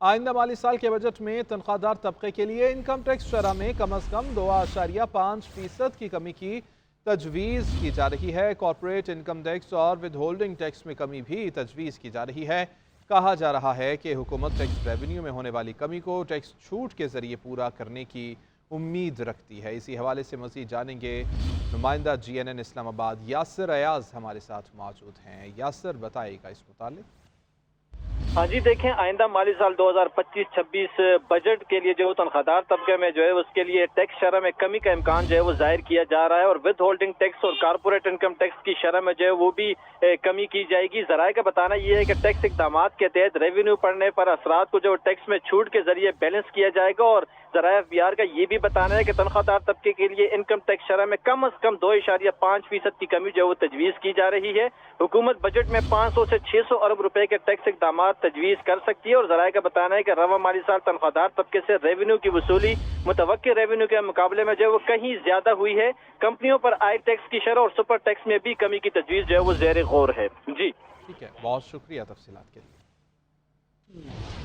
आइंदा माली साल के बजट में तनख्वाहदार तबके के लिए इनकम टैक्स शरह में कम अज़ कम 2.5% की कमी की तजवीज़ की जा रही है। कॉर्पोरेट इनकम टैक्स और विद होल्डिंग टैक्स में कमी भी तजवीज़ की जा रही है। कहा जा रहा है कि हुकूमत टैक्स रेवेन्यू में होने वाली कमी को टैक्स छूट के ज़रिए पूरा करने की उम्मीद रखती है। इसी हवाले से मज़ीद जानेंगे। नुमाइंदा GNN इस्लामाबाद यासिर अयाज हमारे साथ मौजूद हैं। यासिर, बताइएगा इस मुतालिक। हाँ जी, देखें, आइंदा माली साल 2025-26 बजट के लिए जो तनख्वाहदार तबके में जो है उसके लिए टैक्स शरह में कमी का इम्कान जो है वो जाहिर किया जा रहा है और विद होल्डिंग टैक्स और कारपोरेट इनकम टैक्स की शरह में जो है वो भी कमी की जाएगी। ज़राए का बताना यह है कि टैक्स इकदाम के तहत रेवेन्यू पड़ने पर असरात को जो टैक्स में छूट के जरिए बैलेंस किया जाएगा और ज़राए FBR का ये भी बताना है कि तनख्वाहदार तबके के लिए इनकम टैक्स शरह में कम अज कम 2.5% की कमी जो है वो तजवीज़ की जा रही है। हुकूमत बजट में 500 से 600 अरब रुपए के टैक्स इकदाम तजवीज़ कर सकती है और ज़राए का बताना है कि रवा माली साल तनख्वाहदार तबके से रेवेन्यू की वसूली मुतवक्किल रेवेन्यू के मुकाबले में जो है वो कहीं ज्यादा हुई है। कंपनियों पर आय टैक्स की शरह और सुपर टैक्स में भी कमी की तजवीज़ जो है वो ज़ेर गौर है। जी ठीक है, बहुत शुक्रिया तफसीलात के लिए।